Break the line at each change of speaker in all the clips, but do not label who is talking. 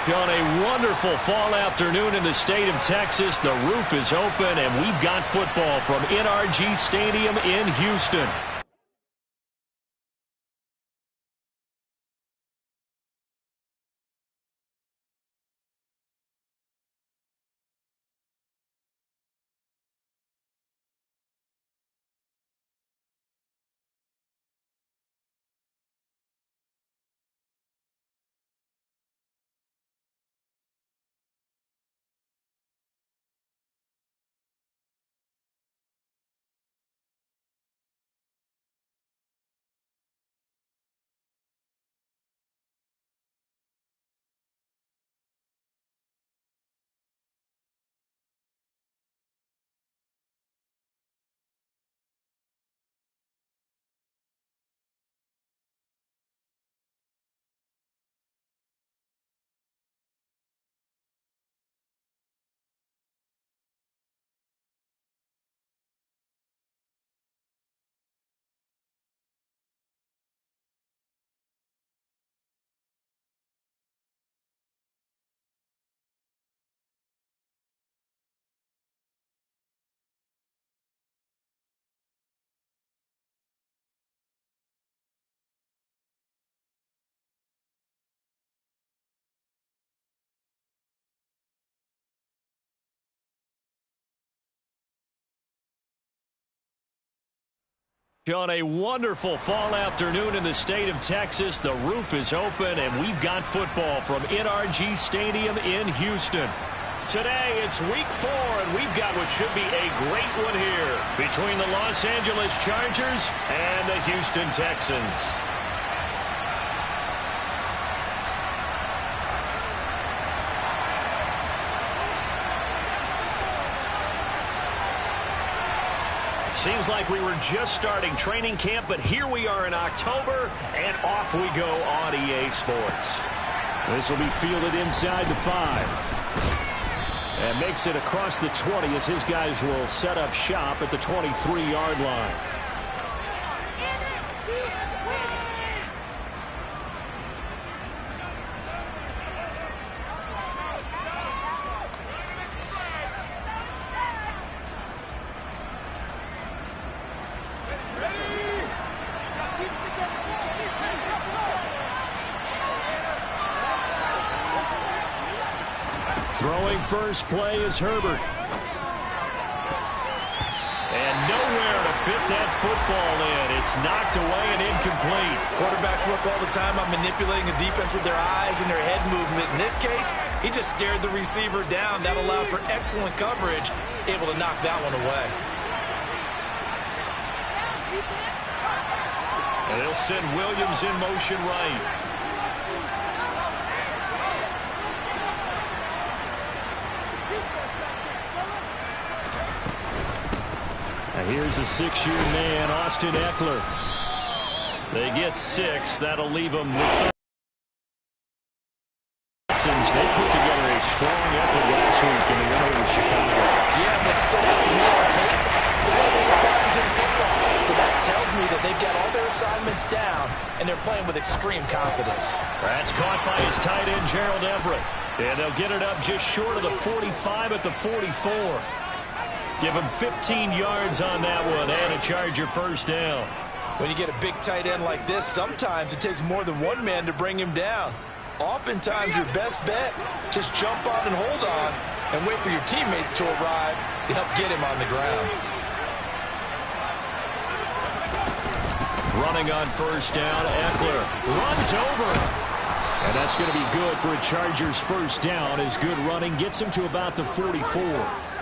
On a wonderful fall afternoon in the state of Texas, the roof is open, and we've got football from NRG Stadium in Houston. On a wonderful fall afternoon in the state of Texas, the roof is open, and we've got football from NRG Stadium in Houston. Today, it's week 4, and we've got what should be a great one here between the Los Angeles Chargers and the Houston Texans. Seems like we were just starting training camp, but here we are in October, and off we go on EA Sports. This will be fielded inside the 5. And makes it across the 20 as his guys will set up shop at the 23-yard line. Throwing first play is Herbert. And nowhere to fit that football in. It's knocked away and incomplete.
Quarterbacks work all the time on manipulating the defense with their eyes and their head movement. In this case, he just stared the receiver down. That allowed for excellent coverage, able to knock that one away.
And they'll send Williams in motion right. Here's a 6-year man, Austin Eckler. They get 6. That'll leave them with Texans. They put together a strong effort last week in the win over Chicago.
Yeah, what stood out to me on tape, the way they were flying to the football. So that tells me that they've got all their assignments down, and they're playing with extreme confidence.
That's caught by his tight end, Gerald Everett. And they'll get it up just short of the 45 at the 44. Give him 15 yards on that one and a Charger first down.
When you get a big tight end like this, sometimes it takes more than one man to bring him down. Oftentimes, your best bet, just jump on and hold on and wait for your teammates to arrive to help get him on the ground.
Running on first down, Eckler runs over. And that's going to be good for a Chargers first down as good running gets him to about the 44.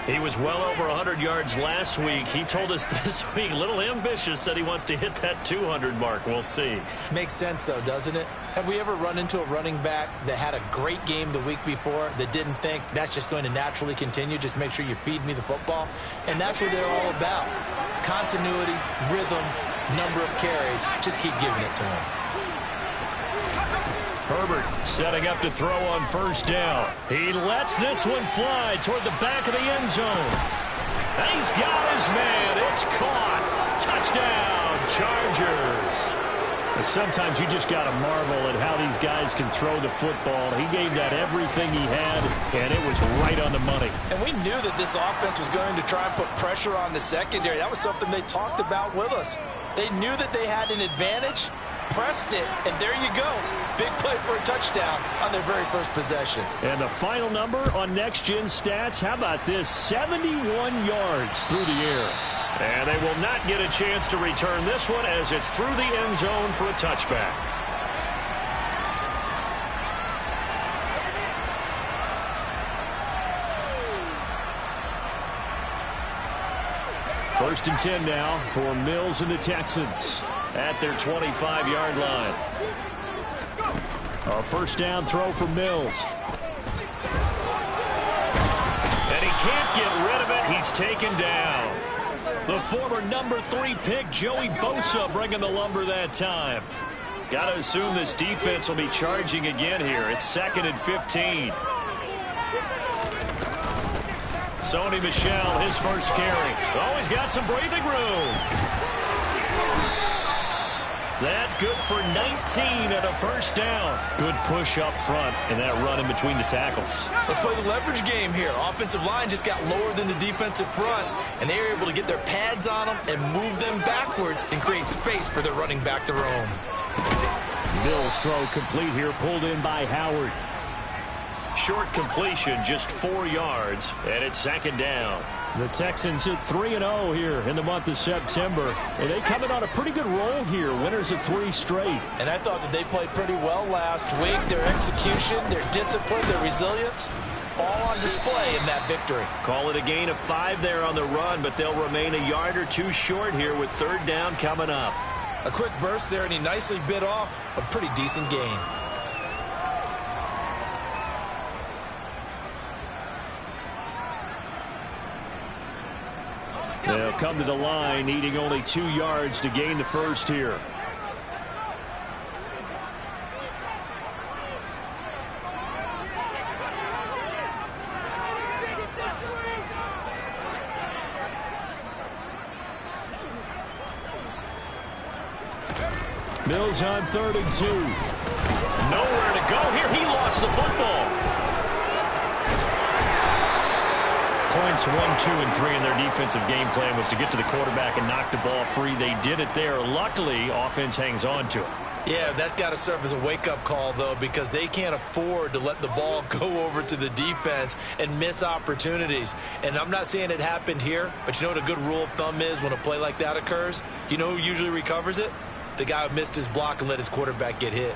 He was well over 100 yards last week. He told us this week, a little ambitious, said he wants to hit that 200 mark. We'll see.
Makes sense, though, doesn't it? Have we ever run into a running back that had a great game the week before that didn't think that's just going to naturally continue? Just make sure you feed me the football. And that's what they're all about. Continuity, rhythm, number of carries. Just keep giving it to him.
Herbert setting up to throw on first down. He lets this one fly toward the back of the end zone. He's got his man. It's caught. Touchdown, Chargers. Sometimes you just got to marvel at how these guys can throw the football. He gave that everything he had, and it was right on the money.
And we knew that this offense was going to try and put pressure on the secondary. That was something they talked about with us. They knew that they had an advantage, pressed it, and there you go. Big play for a touchdown on their very first possession.
And the final number on Next Gen Stats, how about this? 71 yards through the air. And they will not get a chance to return this one as it's through the end zone for a touchback. First and 10 now for Mills and the Texans at their 25-yard line. A first down throw for Mills. And he can't get rid of it. He's taken down. The former number 3 pick, Joey Bosa, bringing the lumber that time. Got to assume this defense will be charging again here. It's 2nd and 15. Sony Michel, his first carry. Oh, he's got some breathing room. That good for 19 and a first down. Good push up front and that run in between the tackles.
Let's play the leverage game here. Offensive line just got lower than the defensive front, and they were able to get their pads on them and move them backwards and create space for their running back to roam.
Mills throw complete here, pulled in by Howard. Short completion, just 4 yards, and it's 2nd down. The Texans hit 3-0 here in the month of September. And they coming on a pretty good roll here, winners of 3 straight.
And I thought that they played pretty well last week. Their execution, their discipline, their resilience, all on display in that victory.
Call it a gain of 5 there on the run, but they'll remain a yard or 2 short here with 3rd down coming up.
A quick burst there, and he nicely bit off a pretty decent gain.
They'll come to the line, needing only 2 yards to gain the first here. Mills on 3rd and 2. Nowhere to go here. He lost the football. Points 1, 2, and 3 in their defensive game plan was to get to the quarterback and knock the ball free. They did it there. Luckily, offense hangs on to it.
Yeah, that's got to serve as a wake-up call, though, because they can't afford to let the ball go over to the defense and miss opportunities. And I'm not saying it happened here, but you know what a good rule of thumb is when a play like that occurs? You know who usually recovers it? The guy who missed his block and let his quarterback get hit.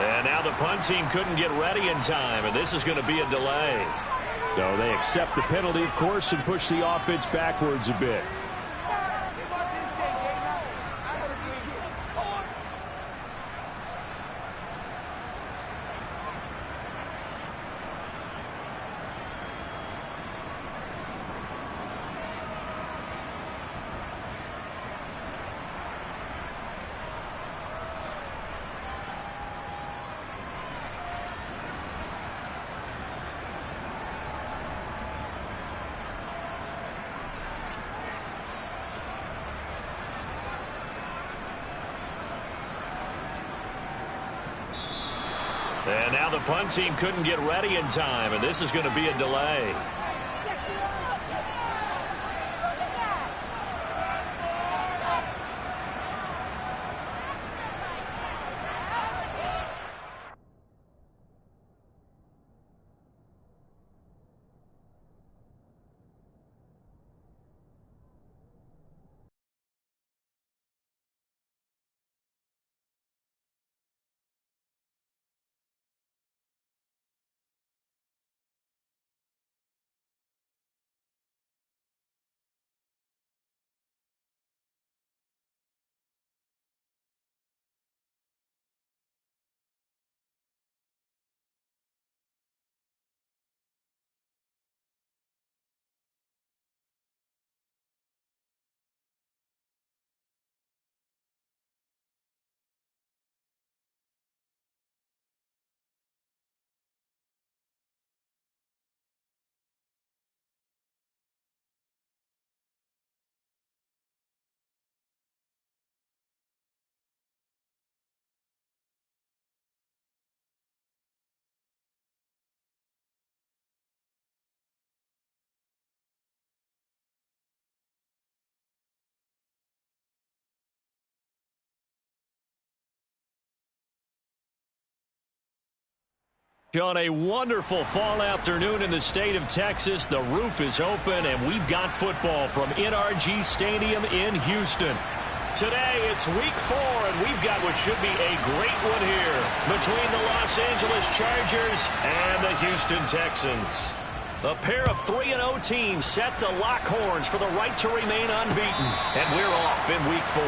And now the punt team couldn't get ready in time, and this is going to be a delay. So they accept the penalty, of course, and push the offense backwards a bit. And now the punt team couldn't get ready in time, and this is going to be a delay. On a wonderful fall afternoon in the state of Texas, the roof is open, and we've got football from NRG Stadium in Houston. Today, it's week 4, and we've got what should be a great one here between the Los Angeles Chargers and the Houston Texans. A pair of 3-0 teams set to lock horns for the right to remain unbeaten, and we're off in week 4.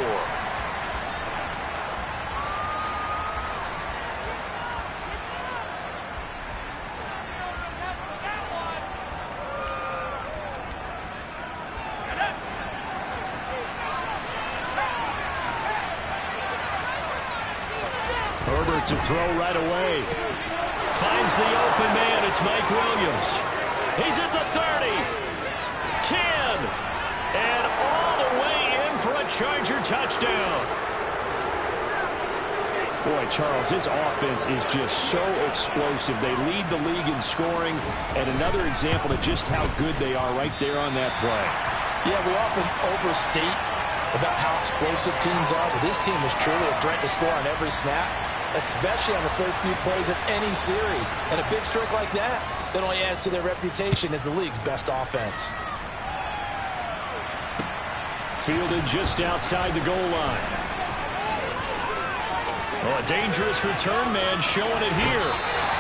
Herbert to throw right away. Finds the open man. It's Mike Williams. He's at the 30. 10. And all the way in for a Charger touchdown. Boy, Charles, his offense is just so explosive. They lead the league in scoring. And another example of just how good they are right there on that play.
Yeah, we often overstate about how explosive teams are, but this team is truly a threat to score on every snap, especially on the first few plays of any series. And a big streak like that only adds to their reputation as the league's best offense.
Fielded just outside the goal line. Oh, a dangerous return man showing it here.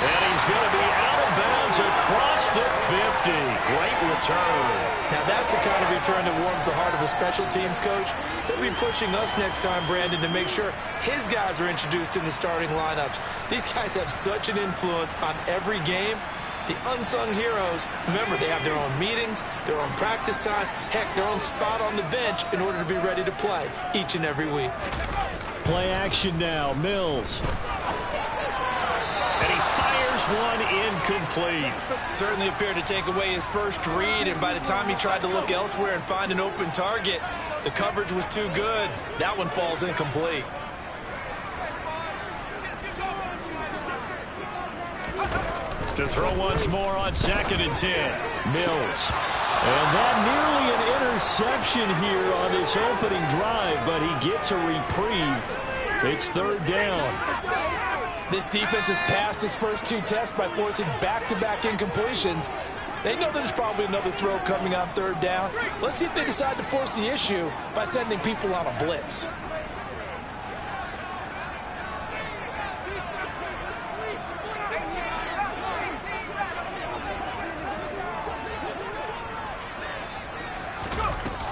And he's going to be out of bounds across the 50. Great return.
Now that's the kind of return that warms the heart of a special teams coach. He'll be pushing us next time, Brandon, to make sure his guys are introduced in the starting lineups. These guys have such an influence on every game. The unsung heroes, remember, they have their own meetings, their own practice time, heck, their own spot on the bench in order to be ready to play each and every week.
Play action now, Mills. And he fires one incomplete.
Certainly appeared to take away his first read, and by the time he tried to look elsewhere and find an open target, the coverage was too good. That one falls incomplete.
To throw once more on 2nd and 10. Mills. And that nearly an interception here on this opening drive, but he gets a reprieve. It's 3rd down.
This defense has passed its first 2 tests by forcing back-to-back incompletions. They know there's probably another throw coming on 3rd down. Let's see if they decide to force the issue by sending people on a blitz.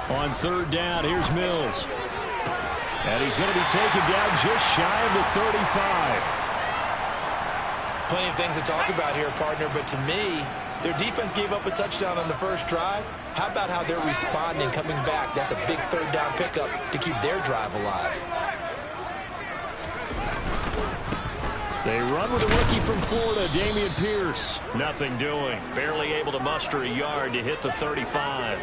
On 3rd down, here's Mills. And he's going to be taken down just shy of the 35.
Plenty of things to talk about here, partner, but to me, their defense gave up a touchdown on the first drive. How about how they're responding, coming back? That's a big 3rd down pickup to keep their drive alive.
They run with a rookie from Florida, Dameon Pierce. Nothing doing. Barely able to muster a yard to hit the 35.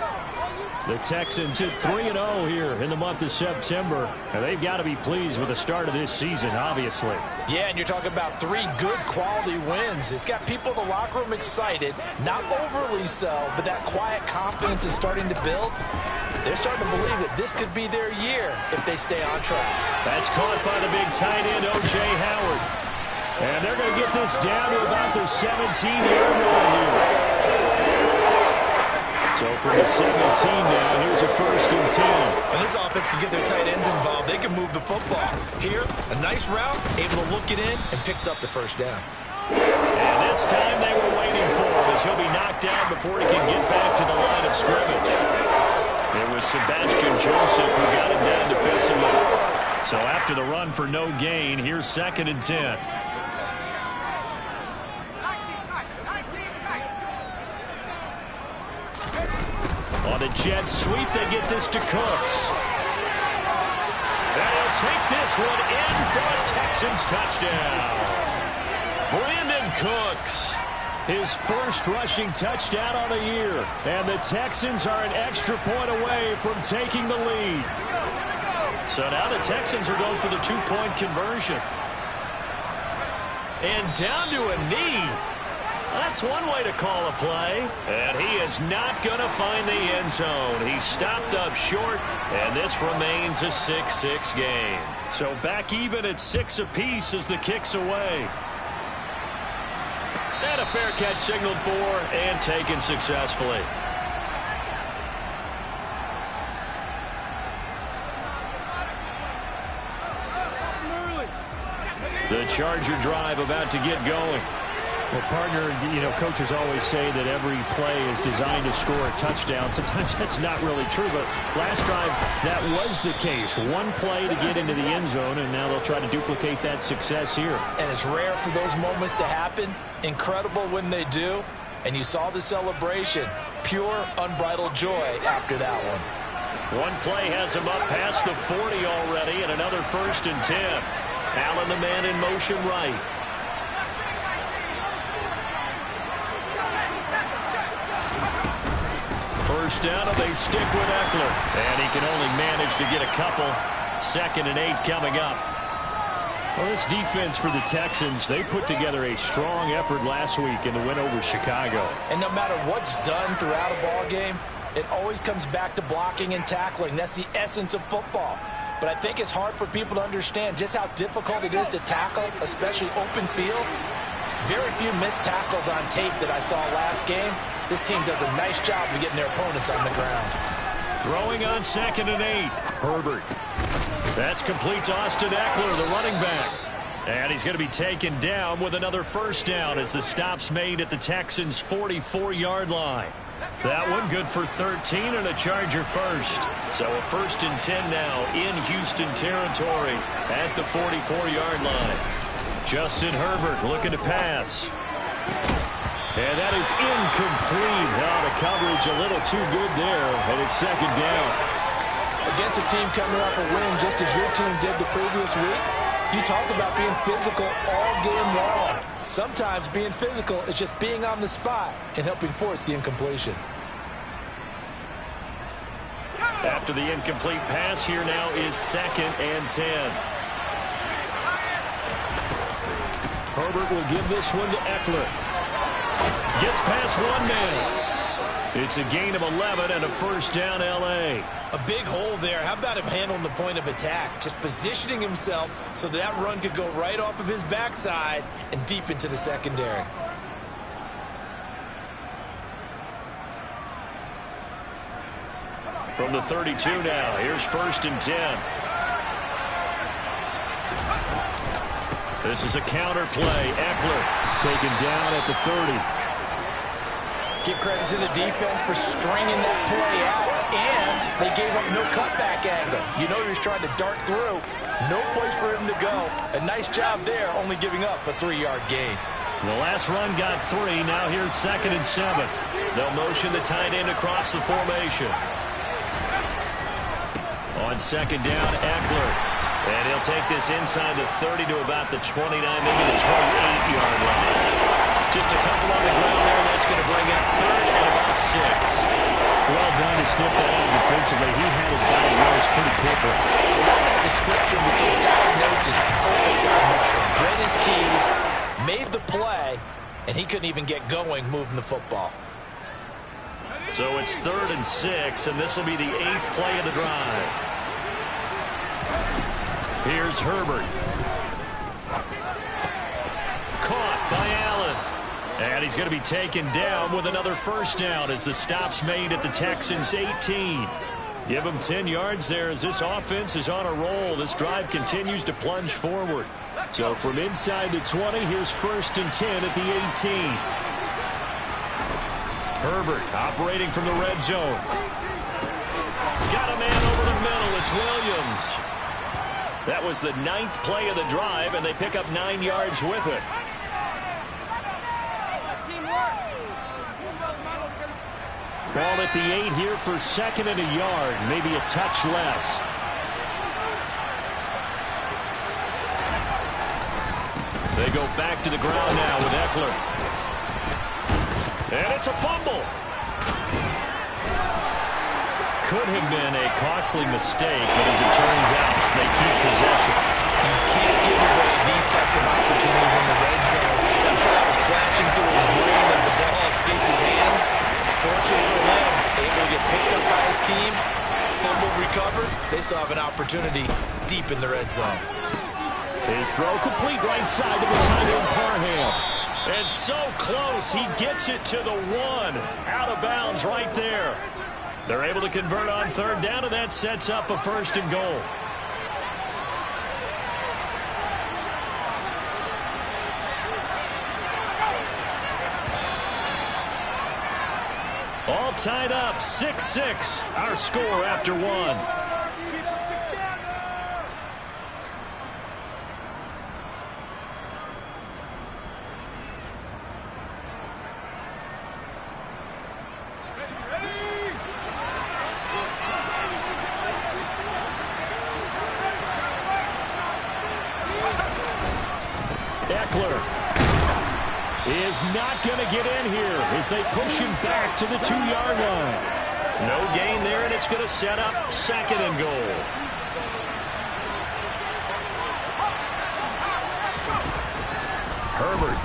The Texans hit 3-0 here in the month of September. And they've got to be pleased with the start of this season, obviously.
Yeah, and you're talking about 3 good quality wins. It's got people in the locker room excited, not overly so, but that quiet confidence is starting to build. They're starting to believe that this could be their year if they stay on track.
That's caught by the big tight end, O.J. Howard. And they're going to get this down to about the 17-yard line here. So from the 17 now, here's a 1st and 10.
And this offense can get their tight ends involved. They can move the football. Here, a nice route, able to look it in, and picks up the 1st down.
And this time they were waiting for him as he'll be knocked down before he can get back to the line of scrimmage. It was Sebastian Joseph who got him down defensively. So after the run for no gain, here's 2nd and 10. On the jet sweep, they get this to Cooks. And he'll take this one in for a Texans touchdown. Brandon Cooks, his first rushing touchdown on the year. And the Texans are an extra point away from taking the lead. So now the Texans are going for the 2-point conversion. And down to a knee. That's one way to call a play. And he is not going to find the end zone. He stopped up short, and this remains a 6-6 game. So back even at 6 apiece as the kick's away. a fair catch signaled for and taken successfully. The Charger drive about to get going.
Well, partner, coaches always say that every play is designed to score a touchdown. Sometimes that's not really true, but last drive, that was the case. One play to get into the end zone, and now they'll try to duplicate that success here.
And it's rare for those moments to happen. Incredible when they do. And you saw the celebration. Pure, unbridled joy after that one.
One play has him up past the 40 already, and another 1st and 10. Allen, the man in motion right. First down, and they stick with Eckler. And he can only manage to get a couple. 2nd and 8 coming up.
Well, this defense for the Texans, they put together a strong effort last week in the win over Chicago.
And no matter what's done throughout a ball game, it always comes back to blocking and tackling. That's the essence of football. But I think it's hard for people to understand just how difficult it is to tackle, especially open field. Very few missed tackles on tape that I saw last game. This team does a nice job of getting their opponents on the ground.
Throwing on 2nd and 8. Herbert. That's complete to Austin Eckler, the running back. And he's going to be taken down with another 1st down as the stop's made at the Texans' 44-yard line. That one good for 13 and a Charger first. So a 1st and 10 now in Houston territory at the 44-yard line. Justin Herbert looking to pass. And that is incomplete. Oh, the coverage a little too good there, and it's 2nd down.
Against a team coming off a win just as your team did the previous week, you talk about being physical all game long. Sometimes being physical is just being on the spot and helping force the incompletion.
After the incomplete pass, here now is 2nd and 10. Herbert will give this one to Eckler. Gets past one man. It's a gain of 11 and a 1st down L.A.
A big hole there. How about him handling the point of attack? Just positioning himself so that run could go right off of his backside and deep into the secondary.
From the 32 now, here's 1st and 10. This is a counter play. Eckler taken down at the 30.
Give credit to the defense for stringing that play out, and they gave up no cutback angle. You know he was trying to dart through. No place for him to go. A nice job there, only giving up a 3-yard gain.
The last run got 3. Now here's 2nd and 7. They'll motion the tight end across the formation. On 2nd down, Eckler. And he'll take this inside the 30 to about the 29, maybe the 28-yard line. Just a couple on the ground there. That's going to bring up 3rd and about 6.
Well done to sniff that out defensively. He had it diagnosed pretty quickly.
I love that description because diagnosed is perfect on that one. Read his keys, made the play, and he couldn't even get going moving the football.
So it's 3rd and 6, and this will be the 8th play of the drive. Here's Herbert. Caught by Allen. And he's going to be taken down with another 1st down as the stop's made at the Texans' 18. Give him 10 yards there as this offense is on a roll. This drive continues to plunge forward. So from inside the 20, here's 1st and 10 at the 18. Herbert operating from the red zone. Got a man over the middle. It's Williams. That was the 9th play of the drive, and they pick up 9 yards with it. Ball at the 8 here for 2nd and a yard, maybe a touch less. They go back to the ground now with Eckler. And it's a fumble. Could have been a costly mistake, but as it turns out, they keep possession.
You can't give away these types of opportunities in the red zone. I'm sure that was flashing through his brain as the ball escaped his hands. Fortunately for him, able to get picked up by his team, fumble recovered. They still have an opportunity deep in the red zone.
His throw complete right side to the tight end Parham. And so close, he gets it to the 1. Out of bounds right there. They're able to convert on third down, and that sets up a 1st and goal. All tied up, 6-6, our score after 1. Is not going to get in here as they push him back to the 2-yard line. No gain there, and it's going to set up 2nd and goal. Herbert.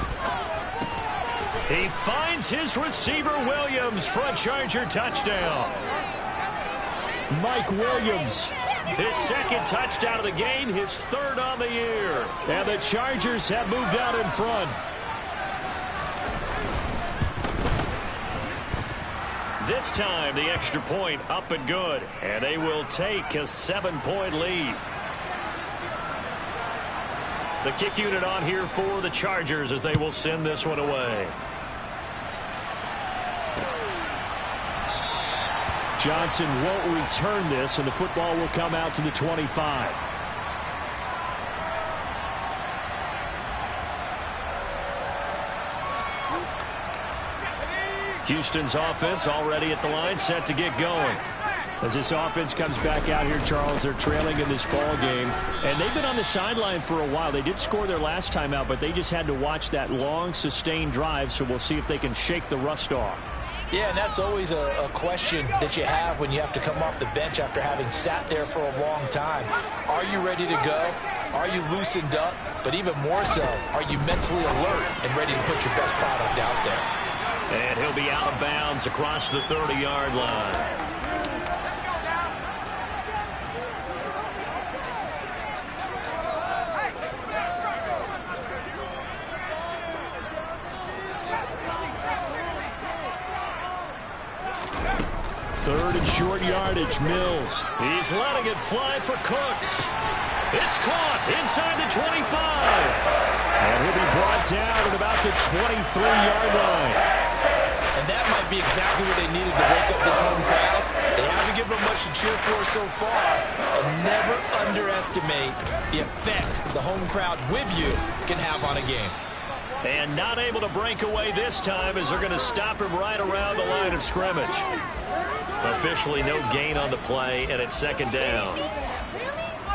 He finds his receiver Williams for a Charger touchdown. Mike Williams, his 2nd touchdown of the game, his 3rd on the year. And the Chargers have moved out in front. This time, the extra point up and good, and they will take a 7-point lead. The kick unit on here for the Chargers as they will send this one away. Johnson won't return this, and the football will come out to the 25. Houston's offense already at the line, set to get going. As this offense comes back out here, Charles, they're trailing in this ball game. And they've been on the sideline for a while. They did score their last time out, but they just had to watch that long, sustained drive, so we'll see if they can shake the rust off.
Yeah, and that's always a question that you have when you have to come off the bench after having sat there for a long time. Are you ready to go? Are you loosened up? But even more so, are you mentally alert and ready to put your best product out there?
And he'll be out of bounds across the 30-yard line. Third and short yardage, Mills. He's letting it fly for Cooks. It's caught inside the 25. And he'll be brought down at about the 23-yard line.
And that might be exactly what they needed to wake up this home crowd. They haven't given them much to cheer for so far. And never underestimate the effect the home crowd with you can have on a game.
And not able to break away this time as they're going to stop him right around the line of scrimmage. Officially no gain on the play, and it's 2nd down.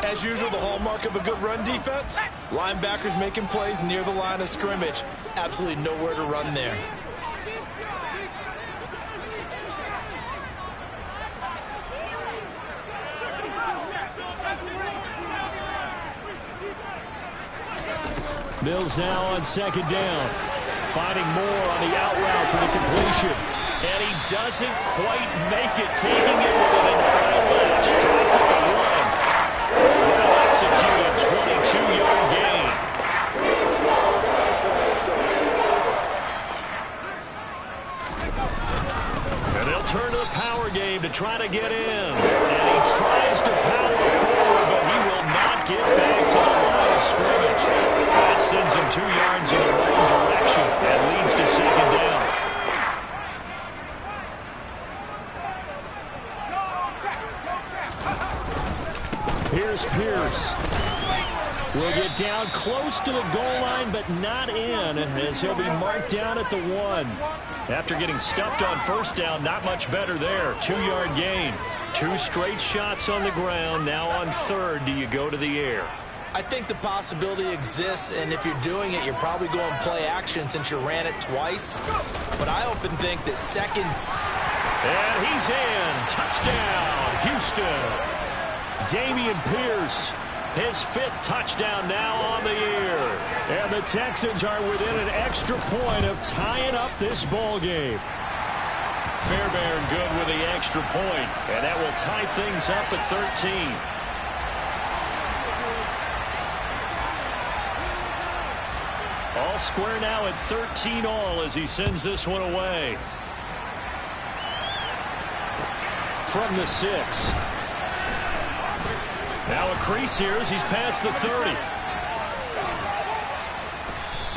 As usual, the hallmark of a good run defense, linebackers making plays near the line of scrimmage. Absolutely nowhere to run there.
Mills now on 2nd down. Finding more on the out route for the completion. And he doesn't quite make it, taking it with an eyelash. Dropped at the 1. Well executed, 22-yard gain. And they'll turn to the power game to try to get in. And he tries to power forward, but he will not get back to the line of scrimmage. That sends him 2 yards in the wrong direction and leads to 2nd down. Here's Pierce. Will get down close to the goal line, but not in, as he'll be marked down at the 1. After getting stuffed on 1st down, not much better there. 2-yard gain. 2 straight shots on the ground. Now on 3rd, do you go to the air?
I think the possibility exists, and if you're doing it, you're probably going play action since you ran it twice. But I often think that 2nd...
And he's in. Touchdown, Houston. Dameon Pierce, his 5th touchdown now on the year. And the Texans are within an extra point of tying up this ball game. Fairbairn good with the extra point, and that will tie things up at 13. All square now at 13 all as he sends this one away. From the 6. Now a crease here as he's past the 30.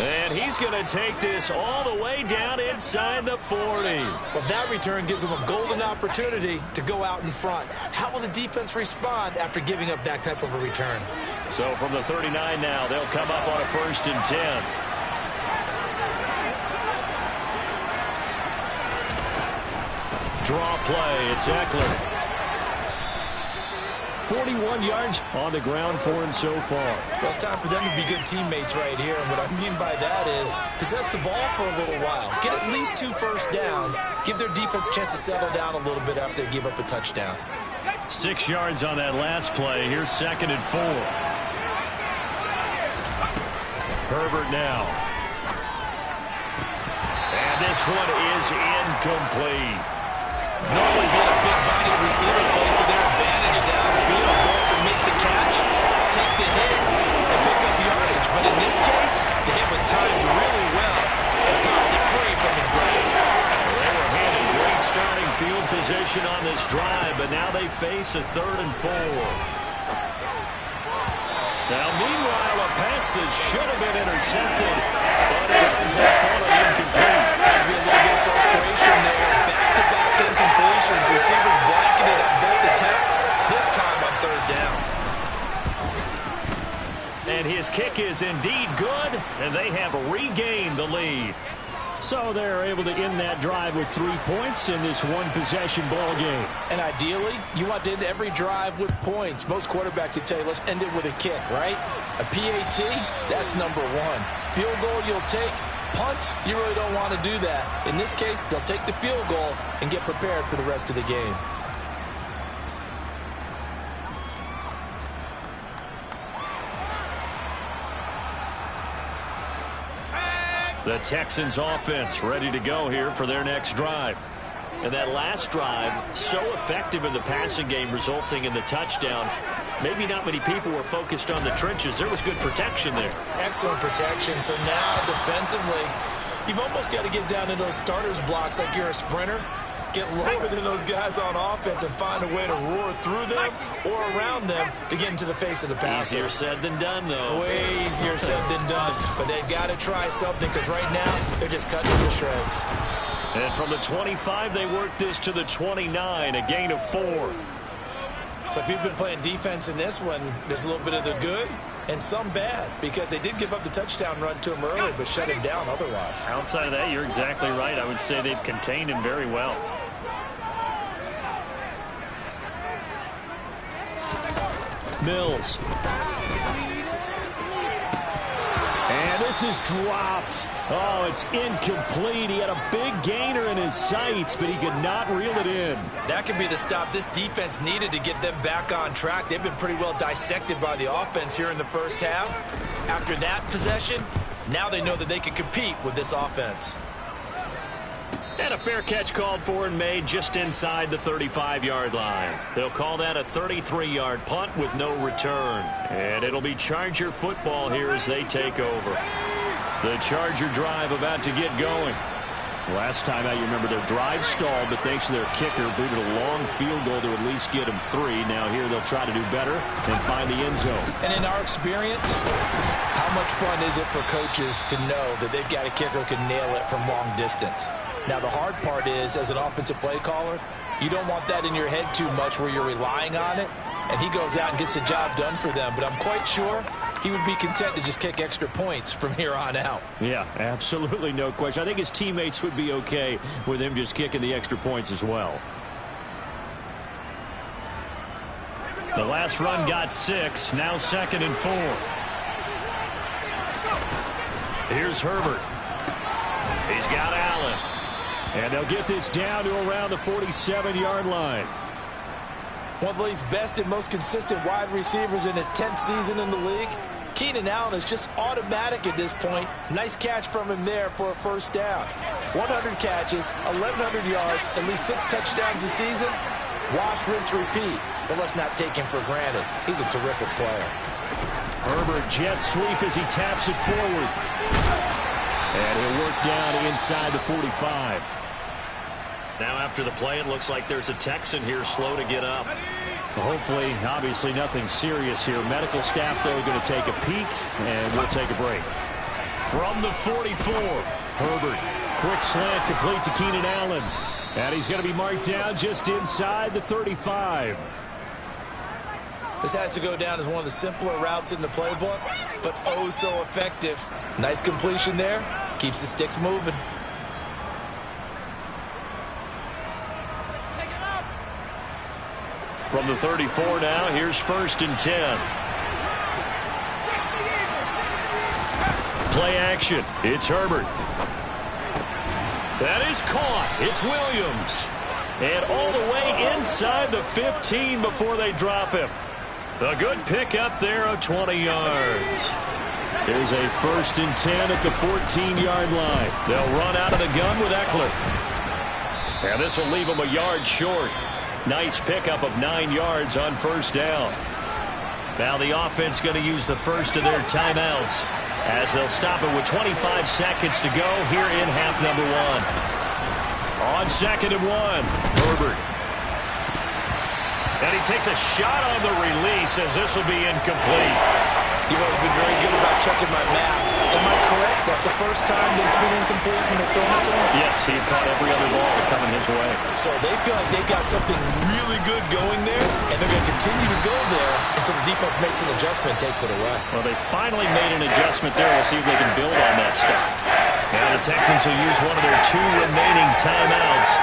And he's going to take this all the way down inside the 40.
Well, that return gives him a golden opportunity to go out in front. How will the defense respond after giving up that type of a return?
So from the 39 now, they'll come up on a 1st and 10. Draw play, it's Eckler. 41 yards on the ground for him so far.
Well, it's time for them to be good teammates right here. And what I mean by that is possess the ball for a little while. Get at least 2 first downs. Give their defense a chance to settle down a little bit after they give up a touchdown.
6 yards on that last play. Here's 2nd and 4. Herbert now. And this one is incomplete.
Normally being a big-bodied receiver plays to their advantage downfield. Go up and make the catch, take the hit, and pick up yardage. But in this case, the hit was timed really well and popped it free from his grasp.
They were handed great starting field position on this drive, but now they face a 3rd and 4. Now, meanwhile, a pass that should have been intercepted, but it ends up falling incomplete.
There's be a little bit of frustration there. Back-to-back incompletions. Receivers blanketed on both attempts, this time on 3rd down.
And his kick is indeed good, and they have regained the lead. So they're able to end that drive with 3 points in this one-possession ball game.
And ideally, you want to end every drive with points. Most quarterbacks would tell you, let's end it with a kick, right? A PAT, that's number 1. Field goal you'll take. Punts, you really don't want to do that. In this case, they'll take the field goal and get prepared for the rest of the game.
The Texans offense ready to go here for their next drive. And that last drive, so effective in the passing game, resulting in the touchdown. Maybe not many people were focused on the trenches. There was good protection there.
Excellent protection. So now, defensively, you've almost got to get down to those starters blocks like you're a sprinter. Get lower than those guys on offense and find a way to roar through them or around them to get into the face of the passer.
Easier said than done, though.
Way easier said than done. But they've got to try something because right now they're just cutting to shreds.
And from the 25, they work this to the 29, a gain of 4.
So if you've been playing defense in this one, there's a little bit of the good and some bad because they did give up the touchdown run to him early but shut him down otherwise.
Outside of that, you're exactly right. I would say they've contained him very well.
Mills. And this is dropped. Oh, it's incomplete. He had a big gainer in his sights, but he could not reel it in.
That could be the stop this defense needed to get them back on track. They've been pretty well dissected by the offense here in the first half. After that possession, now they know that they can compete with this offense.
And a fair catch called for and made just inside the 35-yard line. They'll call that a 33-yard punt with no return. And it'll be Charger football here as they take over. The Charger drive about to get going.
Last time out, you remember their drive stalled, but thanks to their kicker, booted a long field goal to at least get them 3. Now here they'll try to do better and find the end zone.
And in our experience, how much fun is it for coaches to know that they've got a kicker who can nail it from long distance? Now, the hard part is, as an offensive play caller, you don't want that in your head too much where you're relying on it, and he goes out and gets the job done for them. But I'm quite sure he would be content to just kick extra points from here on out.
Yeah, absolutely no question. I think his teammates would be okay with him just kicking the extra points as well.
The last run got 6, now 2nd and 4. Here's Herbert. He's got Allen.
And they'll get this down to around the 47-yard line.
One of the league's best and most consistent wide receivers in his 10th season in the league. Keenan Allen is just automatic at this point. Nice catch from him there for a first down. 100 catches, 1,100 yards, at least 6 touchdowns a season. Wash, rinse, repeat. But let's not take him for granted. He's a terrific player.
Herbert jet sweep as he taps it forward. And he'll work down inside the 45.
Now after the play, it looks like there's a Texan here slow to get up.
Well, hopefully, obviously nothing serious here. Medical staff, though, going to take a peek, and we'll take a break.
From the 44,
Herbert, quick slant complete to Keenan Allen. And he's going to be marked down just inside the 35.
This has to go down as one of the simpler routes in the playbook, but oh so effective. Nice completion there. Keeps the sticks moving.
from the 34 now, here's 1st and 10. Play action. It's Herbert. That is caught. It's Williams. And all the way inside the 15 before they drop him. A good pickup there of 20 yards.
There's a 1st and 10 at the 14-yard line.
They'll run out of the gun with Eckler. And this will leave them a yard short. Nice pickup of 9 yards on 1st down. Now the offense going to use the first of their timeouts as they'll stop it with 25 seconds to go here in half number 1. On 2nd and 1, Herbert. And he takes a shot on the release as this will be incomplete.
You've always been very good about checking my math. Am I correct? That's the first time that it's been incomplete when they're throwing it to him?
Yes, he had caught every other ball coming his way.
So they feel like they've got something really good going there, and they're going to continue to go there until the defense makes an adjustment and takes it away.
Well, they finally made an adjustment there. We'll see if they can build on that stop. Now the Texans will use one of their 2 remaining timeouts.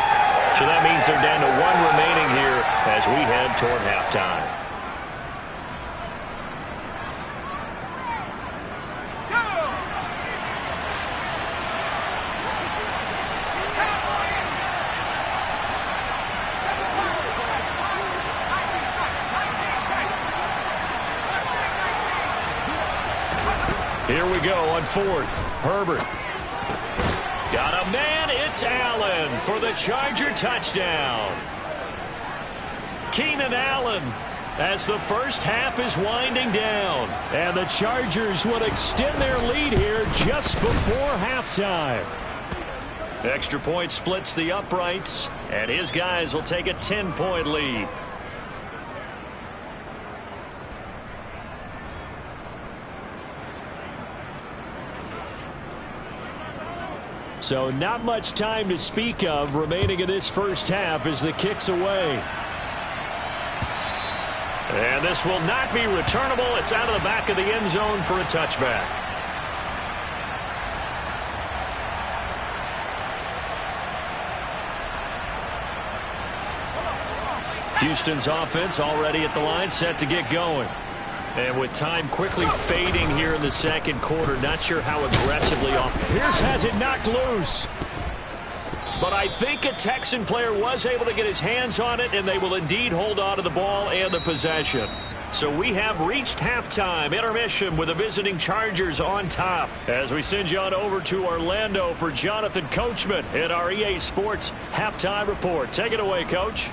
So that means they're down to 1 remaining here as we head toward halftime. Here we go on 4th. Herbert. Got a man. It's Allen for the Charger touchdown. Keenan Allen as the first half is winding down.
And the Chargers will extend their lead here just before halftime.
Extra point splits the uprights, and his guys will take a 10-point lead.
So not much time to speak of remaining in this first half as the kick's away.
And this will not be returnable. It's out of the back of the end zone for a touchback. Houston's offense already at the line, set to get going. And with time quickly fading here in the 2nd quarter, not sure how aggressively off.
Pierce has it knocked loose.
But I think a Texan player was able to get his hands on it, and they will indeed hold on to the ball and the possession. So we have reached halftime intermission with the visiting Chargers on top. As we send you on over to Orlando for Jonathan Coachman in our EA Sports Halftime Report. Take it away, Coach.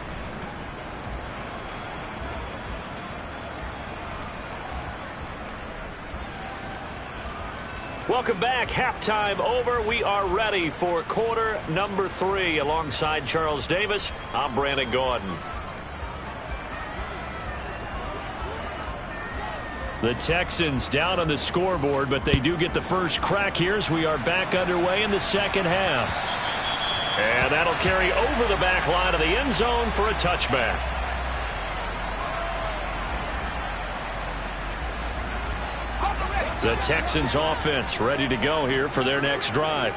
Welcome back. Halftime over. We are ready for quarter number 3. Alongside Charles Davis, I'm Brandon Gordon. The Texans down on the scoreboard, but they do get the first crack here as we are back underway in the 2nd half. And that'll carry over the back line of the end zone for a touchback. The Texans offense ready to go here for their next drive.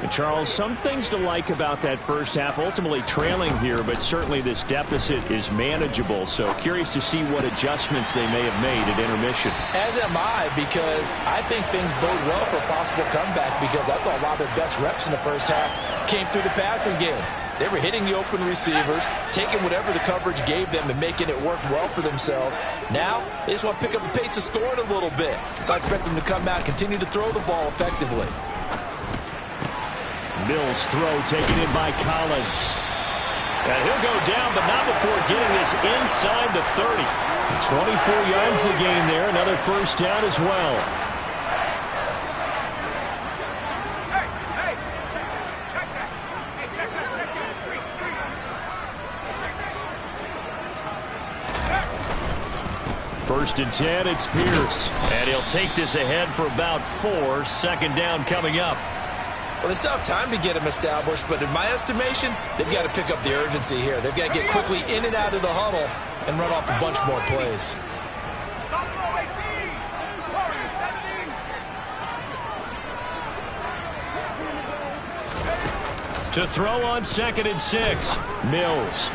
And Charles, some things to like about that first half. Ultimately trailing here, but certainly this deficit is manageable. So curious to see what adjustments they may have made at intermission.
As am I, because I think things bode well for a possible comeback, because I thought a lot of their best reps in the first half came through the passing game. They were hitting the open receivers, taking whatever the coverage gave them and making it work well for themselves. Now, they just want to pick up the pace of scoring a little bit. So I expect them to come out and continue to throw the ball effectively.
Mills' throw taken in by Collins.
And he'll go down, but not before getting this inside the 30.
24 yards the gain there. Another first down as well. First and 10, it's Pierce.
And he'll take this ahead for about 4. Second down coming up.
Well, they still have time to get him established, but in my estimation, they've got to pick up the urgency here. They've got to get quickly in and out of the huddle and run off a bunch more plays.
To throw on 2nd and 6. Mills.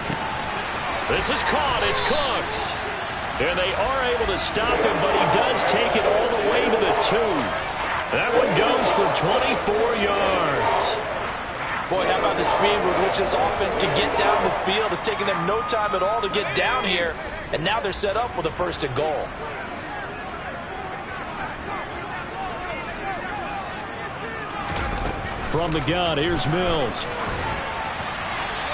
This is caught. It's Cooks. And they are able to stop him, but he does take it all the way to the 2. That one goes for 24 yards.
Boy, how about the speed with which this offense can get down the field? It's taking them no time at all to get down here, and now they're set up with a 1st and goal.
From the gun, here's Mills.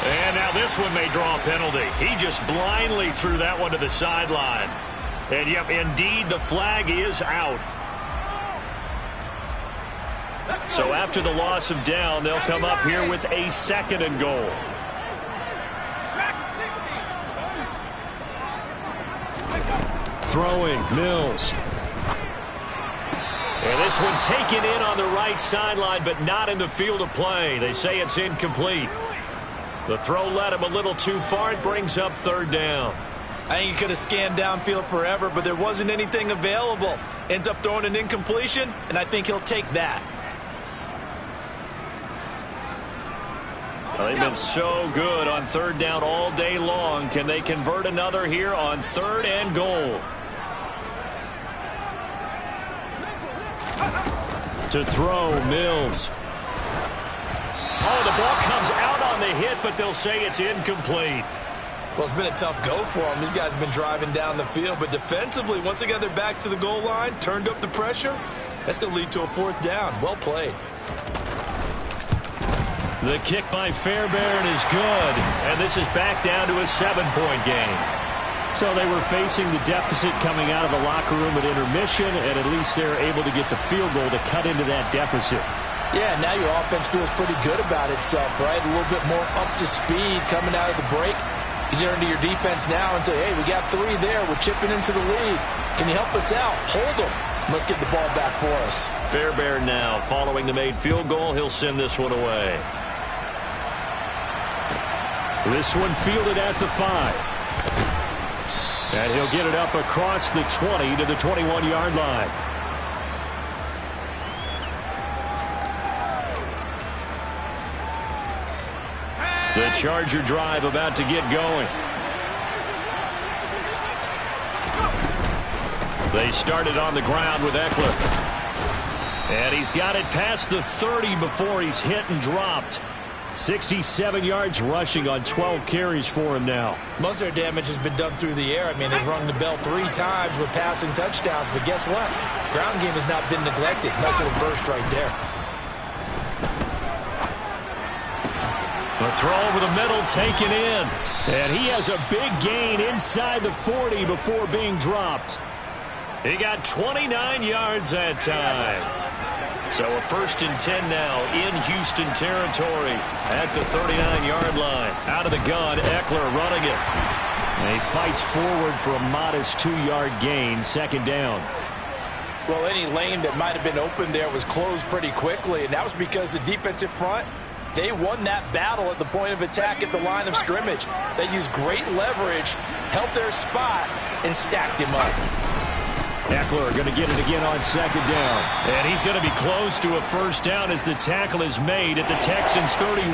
And now this one may draw a penalty. He just blindly threw that one to the sideline. And, yep, indeed, the flag is out. So after the loss of down, they'll come up here with a 2nd and goal. Throwing, Mills. And this one taken in on the right sideline, but not in the field of play. They say it's incomplete. The throw led him a little too far. It brings up 3rd down.
I think he could have scanned downfield forever, but there wasn't anything available. Ends up throwing an incompletion, and I think he'll take that.
Well, they've been so good on 3rd down all day long. Can they convert another here on 3rd and goal? To throw, Mills. Oh, the ball comes out on the hit, but they'll say it's incomplete.
Well, it's been a tough go for them. These guys have been driving down the field, but defensively, once they got their backs to the goal line, turned up the pressure, that's going to lead to a 4th down. Well played.
The kick by Fairbairn is good, and this is back down to a 7-point game.
So they were facing the deficit coming out of the locker room at intermission, and at least they're able to get the field goal to cut into that deficit.
Yeah, now your offense feels pretty good about itself, right? A little bit more up to speed coming out of the break. You turn to your defense now and say, hey, we got 3 there. We're chipping into the lead. Can you help us out? Hold them. Let's get the ball back for us.
Fairbairn now following the made field goal. He'll send this one away.
This one fielded at the 5. And he'll get it up across the 20 to the 21-yard line.
The Charger drive about to get going. They started on the ground with Eckler. And he's got it past the 30 before he's hit and dropped. 67 yards rushing on 12 carries for him now.
Most of their damage has been done through the air. I mean, they've rung the bell 3 times with passing touchdowns, but guess what? Ground game has not been neglected. Nice little burst right there.
The throw over the middle taken in.
And he has a big gain inside the 40 before being dropped.
He got 29 yards that time. So a 1st and 10 now in Houston territory at the 39-yard line. Out of the gun, Eckler running it.
And he fights forward for a modest 2-yard gain, 2nd down.
Well, any lane that might have been open there was closed pretty quickly, and that was because the defensive front, they won that battle at the point of attack at the line of scrimmage. They used great leverage, held their spot, and stacked him up.
Eckler going to get it again on 2nd down.
And he's going to be close to a 1st down as the tackle is made at the Texans' 31.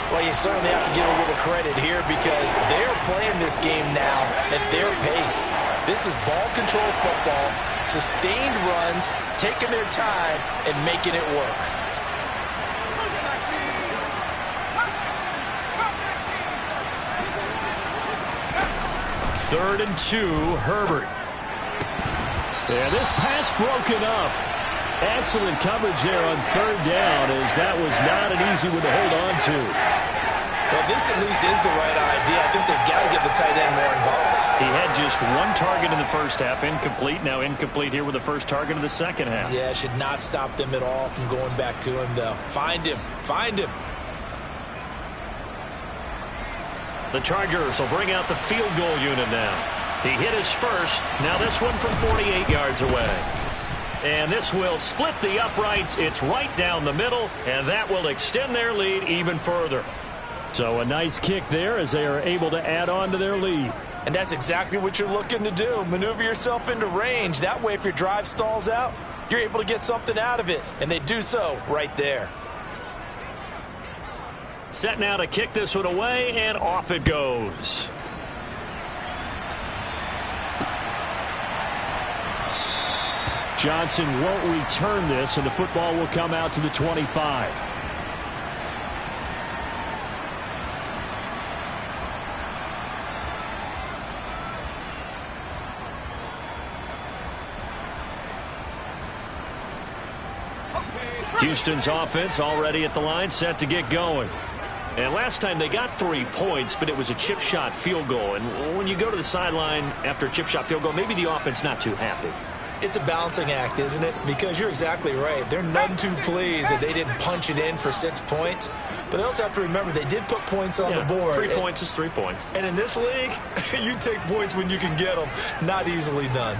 Well, you certainly have to give a little credit here because they're playing this game now at their pace. This is ball control football, sustained runs, taking their time, and making it work.
Third and 2, Herbert.
Yeah, this pass broken up. Excellent coverage there on 3rd down, as that was not an easy one to hold on to.
Well, this at least is the right idea. I think they've got to get the tight end more involved.
He had just one target in the first half, incomplete. Now incomplete here with the first target of the second half.
Yeah, should not stop them at all from going back to him, though. Find him. Find him.
The Chargers will bring out the field goal unit now. He hit his first. Now this one from 48 yards away. And this will split the uprights. It's right down the middle, and that will extend their lead even further. So a nice kick there as they are able to add on to their lead.
And that's exactly what you're looking to do. Maneuver yourself into range. That way, if your drive stalls out, you're able to get something out of it. And they do so right there.
Set now to kick this one away, and off it goes.
Johnson won't return this, and the football will come out to the 25.
Houston's offense already at the line, set to get going. And last time they got 3 points, but it was a chip shot field goal. And when you go to the sideline after a chip shot field goal, maybe the offense not too happy.
It's a balancing act, isn't it? Because you're exactly right. They're none too pleased that they didn't punch it in for 6 points. But they also have to remember they did put points on the board.
3 points is 3 points.
And in this league, you take points when you can get them. Not easily done.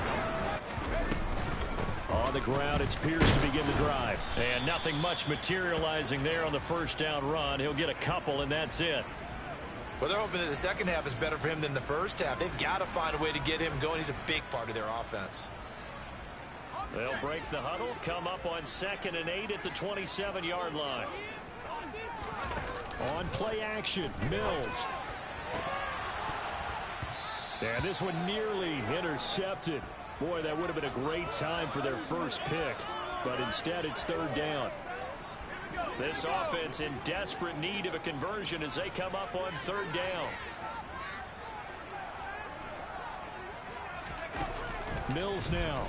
On the ground, it's Pierce to begin the drive. And nothing much materializing there on the first down run. He'll get a couple, and that's it.
Well, they're hoping that the second half is better for him than the first half. They've got to find a way to get him going. He's a big part of their offense.
They'll break the huddle, come up on 2nd and 8 at the 27-yard line. On play action, Mills. And this one nearly intercepted. Boy, that would have been a great time for their first pick. But instead, it's 3rd down. This offense in desperate need of a conversion as they come up on 3rd down. Mills now.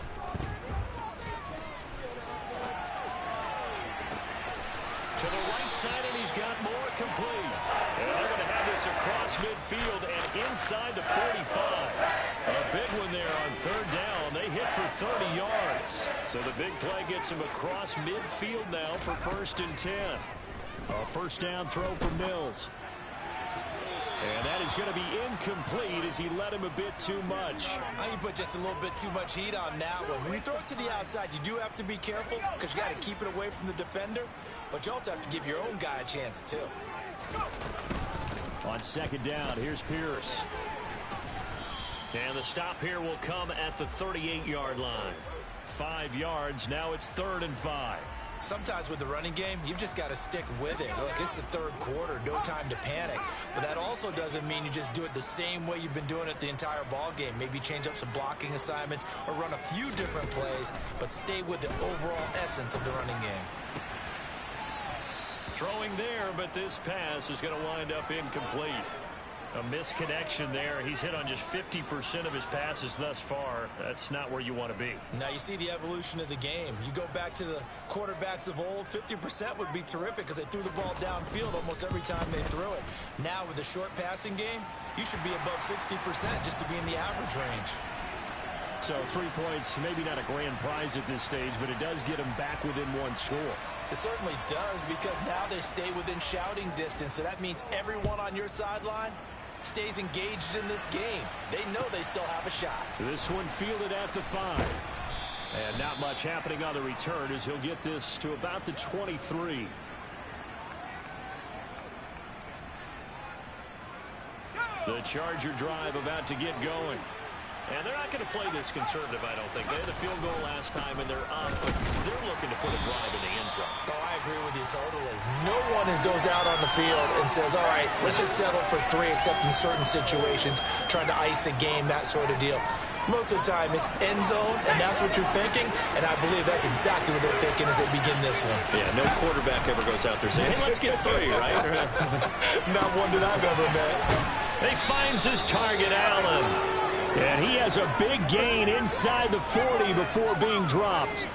To the right side, and he's got more complete. And they're going to have this across midfield and inside the 45. A big one there on 3rd down. They hit for 30 yards. So the big play gets him across midfield now for 1st and 10. A first down throw for Mills. And that is going to be incomplete as he let him a bit too much.
I think you put just a little bit too much heat on that one. When you throw it to the outside, you do have to be careful because you got to keep it away from the defender. But you also have to give your own guy a chance, too.
On 2nd down, here's Pierce. And the stop here will come at the 38-yard line. 5 yards, now it's 3rd and 5.
Sometimes with the running game, you've just got to stick with it. Look, it's the 3rd quarter, no time to panic. But that also doesn't mean you just do it the same way you've been doing it the entire ball game. Maybe change up some blocking assignments or run a few different plays, but stay with the overall essence of the running game.
Throwing there, but this pass is going to wind up incomplete. A misconnection there. He's hit on just 50% of his passes thus far. That's not where you want to be.
Now you see the evolution of the game. You go back to the quarterbacks of old, 50% would be terrific because they threw the ball downfield almost every time they threw it. Now with the short passing game, you should be above 60% just to be in the average range.
So 3 points, maybe not a grand prize at this stage, but it does get them back within 1 score.
It certainly does because now they stay within shouting distance. So that means everyone on your sideline stays engaged in this game. They know they still have a shot.
This one fielded at the 5. And not much happening on the return as he'll get this to about the 23.
The Charger drive about to get going. And they're not going to play this conservative, I don't think. They had the field goal last time, and they're up, but they're looking to put a drive in the end zone.
Oh, I agree with you totally. No one goes out on the field and says, all right, let's just settle for 3 except in certain situations, trying to ice a game, that sort of deal. Most of the time, it's end zone, and that's what you're thinking, and I believe that's exactly what they're thinking as they begin this one.
Yeah, no quarterback ever goes out there saying, hey, let's get 3, right?
Not one that I've ever met.
He finds his target, Allen.
And he has a big gain inside the 40 before being dropped.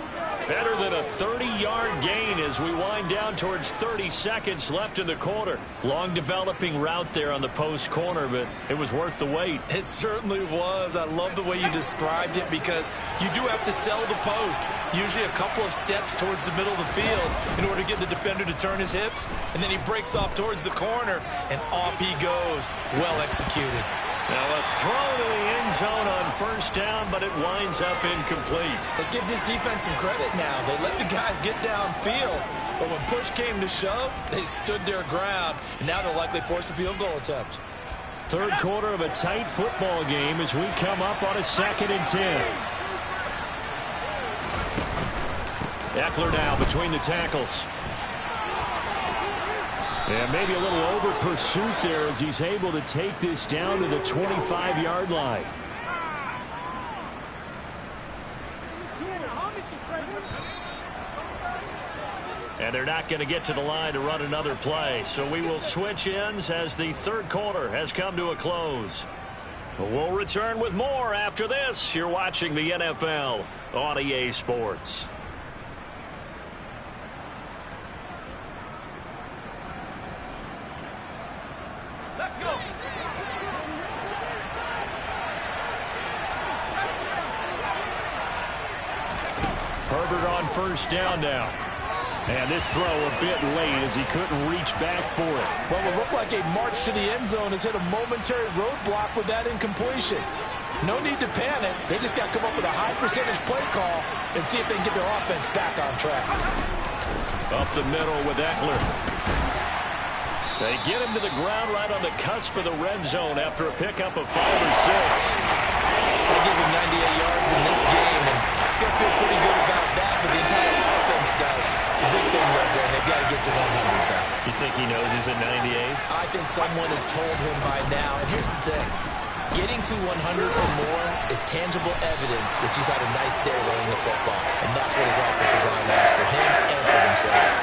Better than a 30-yard gain as we wind down towards 30 seconds left in the quarter. Long developing route there on the post corner, but it was worth the wait.
It certainly was. I love the way you described it because you do have to sell the post. Usually a couple of steps towards the middle of the field in order to get the defender to turn his hips, and then he breaks off towards the corner, and off he goes. Well executed.
Now a throw to the end zone on first down, but it winds up incomplete.
Let's give this defense some credit now. They let the guys get downfield, but when push came to shove, they stood their ground, and now they'll likely force a field goal attempt.
Third quarter of a tight football game as we come up on a 2nd and 10. Eckler now between the tackles. And maybe a little over pursuit there as he's able to take this down to the 25-yard line. And they're not going to get to the line to run another play. So we will switch ends as the third quarter has come to a close. We'll return with more after this. You're watching the NFL on EA Sports. Herbert on first down now. And this throw a bit late as he couldn't reach back for it.
Well, it looked like a march to the end zone has hit a momentary roadblock with that incompletion. No need to panic. They just got to come up with a high percentage play call and see if they can get their offense back on track.
Up the middle with Eckler. They get him to the ground right on the cusp of the red zone after a pickup of 5 or 6.
That gives him 98 yards in this game, and he's going to feel pretty good about that, but the entire offense does. The big thing, though, Brandon, they've got to get to 100, though.
You think he knows he's at 98?
I think someone has told him by now, and here's the thing. Getting to 100 or more is tangible evidence that you've had a nice day running the football, and that's what his offensive line wants for him and for themselves.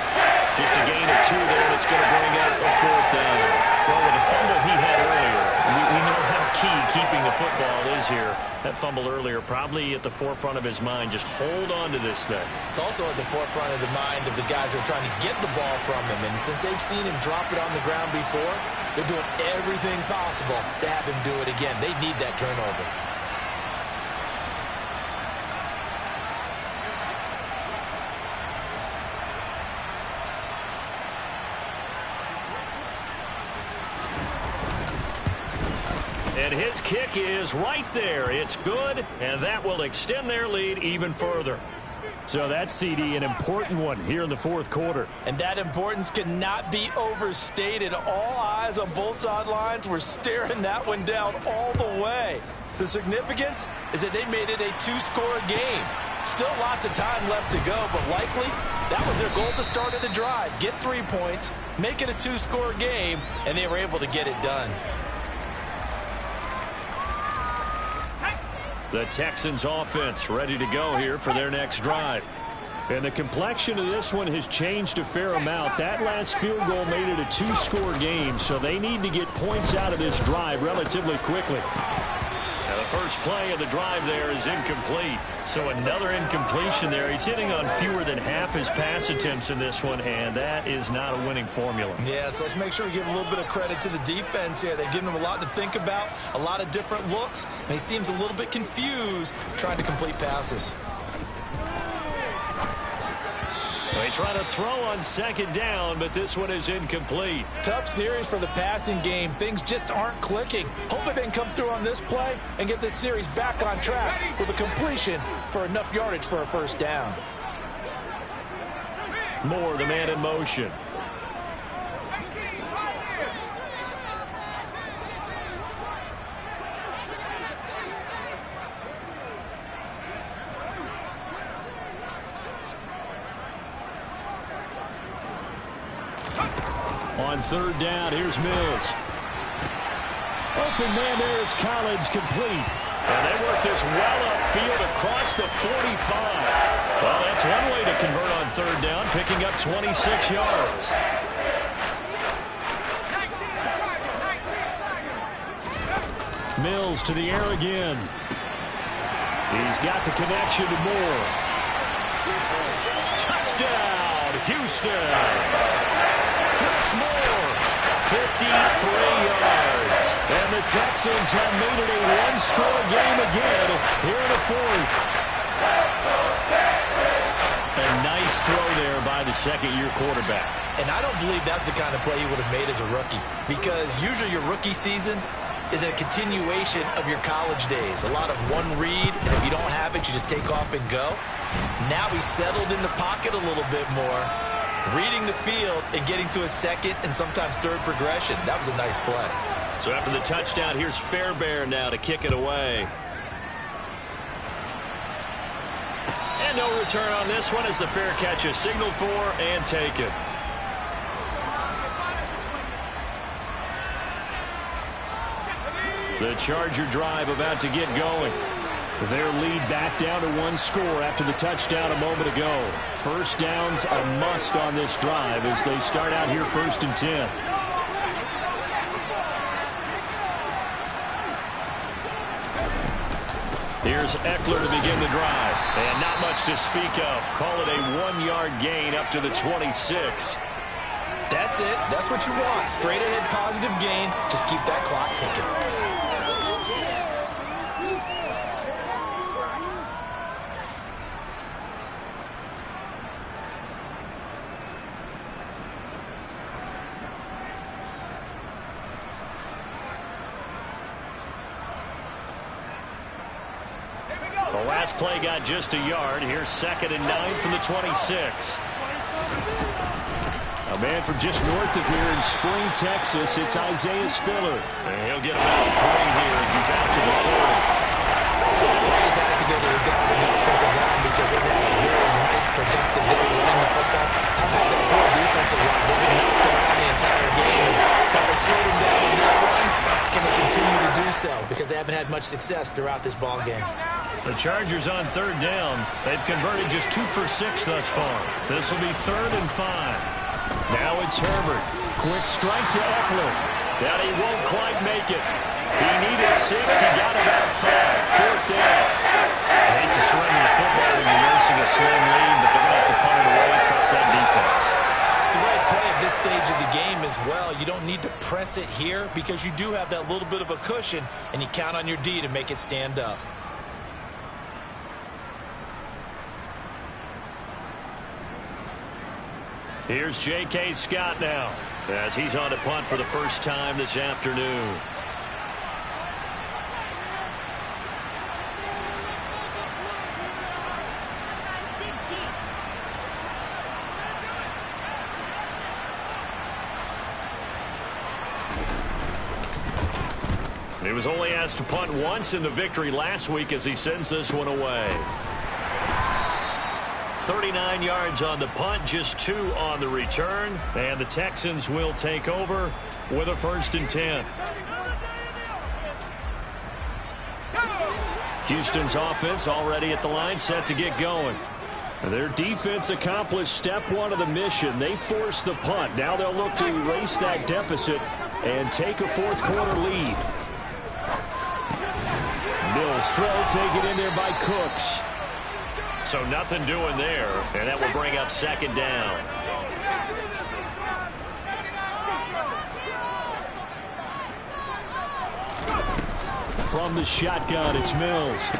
Just a gain of 2 there that's going to bring up a 4th down. Well, with the fumble he had earlier, we know how key keeping the football is here. That fumble earlier probably at the forefront of his mind. Just hold on to this thing.
It's also at the forefront of the mind of the guys who are trying to get the ball from him. And since they've seen him drop it on the ground before, they're doing everything possible to have him do it again. They need that turnover.
And his kick is right there. It's good, and that will extend their lead even further.
So that's, CD, an important one here in the fourth quarter.
And that importance cannot be overstated. All eyes on both sidelines were staring that one down all the way. The significance is that they made it a 2-score game. Still lots of time left to go, but likely that was their goal at the start of the drive. Get 3 points, make it a 2-score game, and they were able to get it done.
The Texans offense ready to go here for their next drive.
And the complexion of this one has changed a fair amount. That last field goal made it a 2-score game, so they need to get points out of this drive relatively quickly.
Now the first play of the drive there is incomplete. So another incompletion there. He's hitting on fewer than half his pass attempts in this one, and that is not a winning formula.
Yeah, so let's make sure we give a little bit of credit to the defense here. They've given him a lot to think about, a lot of different looks, and he seems a little bit confused trying to complete passes.
They try to throw on second down, but this one is incomplete.
Tough series for the passing game. Things just aren't clicking. Hopefully they can come through on this play and get this series back on track with a completion for enough yardage for a first down.
Moore, the man in motion. On third down, here's Mills. Open man there is Collins, complete. And they work this well upfield across the 45. Well, that's one way to convert on third down, picking up 26 yards. Mills to the air again. He's got the connection to Moore. Houston. Chris Moore, 53 yards. And the Texans have made it a one-score game again here in the fourth. A nice throw there by the second-year quarterback.
And I don't believe that's the kind of play he would have made as a rookie, because usually your rookie season is a continuation of your college days. A lot of one read, and if you don't have it, you just take off and go. Now he's settled in the pocket a little bit more, reading the field and getting to a second and sometimes third progression. That was a nice play.
So after the touchdown, here's Fairbairn now to kick it away. And no return on this one as the fair catch is signaled for and taken. The Charger drive about to get going. Their lead back down to one score after the touchdown a moment ago. First down's a must on this drive as they start out here 1st and 10. Here's Eckler to begin the drive. And not much to speak of. Call it a 1-yard gain up to the 26.
That's it. That's what you want. Straight ahead positive gain. Just keep that clock ticking.
The last play got just a yard. Here's 2nd and 9 from the 26. A man from just north of here in Spring, Texas, it's Isaiah Spiller. And he'll get about 3 here as he's out to the 40.
Praise has to go to the guys on the offensive line because they've had a very nice, productive day running the football. How about that poor defensive line? They've been knocked around the entire game. And while they slowed them down in that run, can they continue to do so? Because they haven't had much success throughout this ball game.
The Chargers on 3rd down. They've converted just 2 for 6 thus far. This will be 3rd and 5. Now it's Herbert. Quick strike to Eckler. That he won't quite make it. He needed 6. He got about 5. 4th down. I hate to surrender the football when you're nursing a slim lead, but they're going to have to punt it away and trust that defense.
It's the right play at this stage of the game as well. You don't need to press it here because you do have that little bit of a cushion, and you count on your D to make it stand up.
Here's J.K. Scott now as he's on to punt for the first time this afternoon. He was only asked to punt once in the victory last week as he sends this one away. 39 yards on the punt, just 2 on the return. And the Texans will take over with a 1st and 10. Houston's offense already at the line, set to get going. Their defense accomplished step 1 of the mission. They forced the punt. Now they'll look to erase that deficit and take a 4th quarter lead. Mills throw taken in there by Cooks. So nothing doing there, and that will bring up 2nd down. From the shotgun, it's Mills.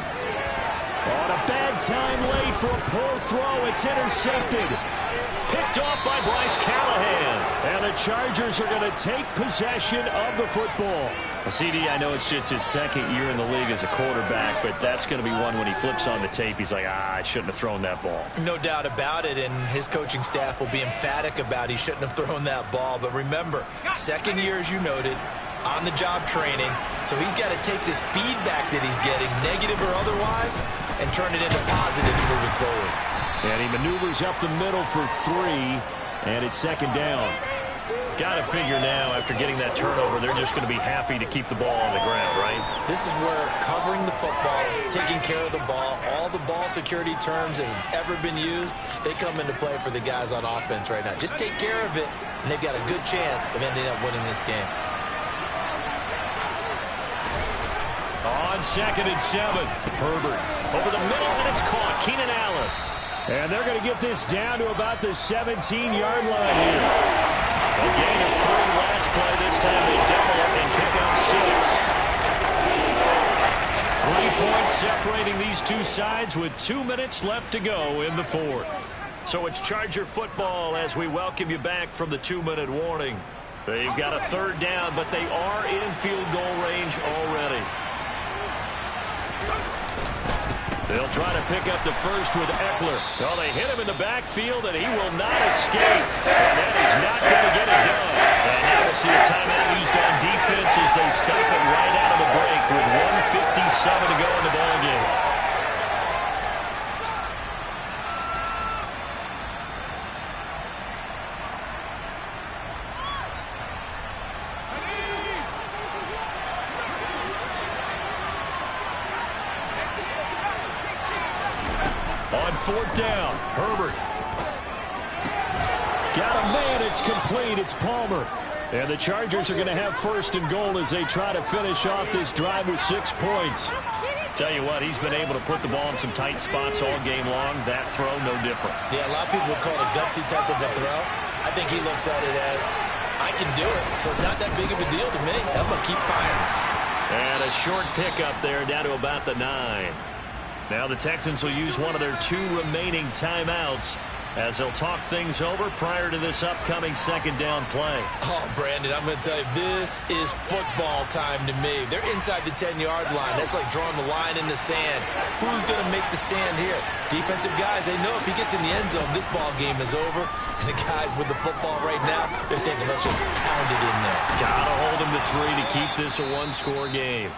On a bad time late for a poor throw. It's intercepted. Picked off by Bryce Callahan. And the Chargers are going to take possession of the football. CD, I know it's just his 2nd year in the league as a quarterback, but that's going to be one when he flips on the tape, he's like, I shouldn't have thrown that ball.
No doubt about it, and his coaching staff will be emphatic about he shouldn't have thrown that ball. But remember, 2nd year, as you noted, on-the-job training, so he's got to take this feedback that he's getting, negative or otherwise, and turn it into positive moving forward.
And he maneuvers up the middle for 3, and it's 2nd down.
Got to figure now, after getting that turnover, they're just going to be happy to keep the ball on the ground, right?
This is where covering the football, taking care of the ball, all the ball security terms that have ever been used, they come into play for the guys on offense right now. Just take care of it, and they've got a good chance of ending up winning this game.
On 2nd and 7, Herbert over the middle, and it's caught. Keenan Allen.
And they're going to get this down to about the 17-yard line here. A gain of 3 last play. This time they double it and pick up 6. 3 points separating these two sides with 2 minutes left to go in the fourth. So it's Charger football as we welcome you back from the 2-minute warning. They've got a 3rd down, but they are in field goal range already. They'll try to pick up the first with Eckler. Well, they hit him in the backfield, and he will not escape. And that is not going to get it done. And now we'll see a timeout used on defense as they stop it right out of the break with 1:57 to go in the ballgame. On 4th down, Herbert. Got a man, it's complete, it's Palmer. And the Chargers are going to have 1st and goal as they try to finish off this drive with 6 points. Tell you what, he's been able to put the ball in some tight spots all game long. That throw, no different.
Yeah, a lot of people would call it a gutsy type of a throw. I think he looks at it as, I can do it, so it's not that big of a deal to me. I'm going to keep firing.
And a short pickup there down to about the 9. Now the Texans will use one of their 2 remaining timeouts as they'll talk things over prior to this upcoming 2nd down play.
Oh, Brandon, I'm going to tell you, this is football time to me. They're inside the 10-yard line. That's like drawing the line in the sand. Who's going to make the stand here? Defensive guys, they know if he gets in the end zone, this ball game is over. And the guys with the football right now, they're thinking, let's just pound it in there.
Gotta hold them to 3 to keep this a 1-score game.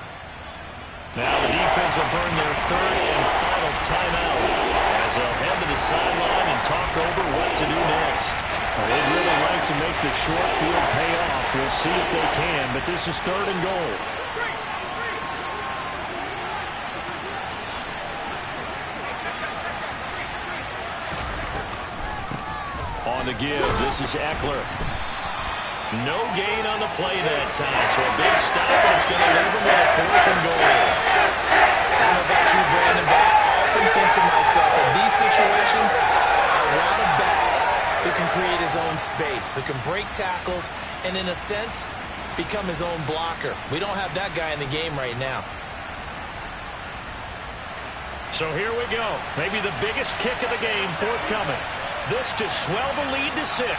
Now the defense will burn their 3rd and final timeout as they'll head to the sideline and talk over what to do next. They'd really like to make the short field pay off. We'll see if they can, but this is 3rd and goal. On the give, this is Eckler. No gain on the play that time, so a big stop, and it's going to leave him with a 4th and goal.
I don't know about you, Brandon, but I often think to myself, in these situations, I want a back who can create his own space, who can break tackles, and in a sense, become his own blocker. We don't have that guy in the game right now.
So here we go. Maybe the biggest kick of the game forthcoming. This to swell the lead to 6.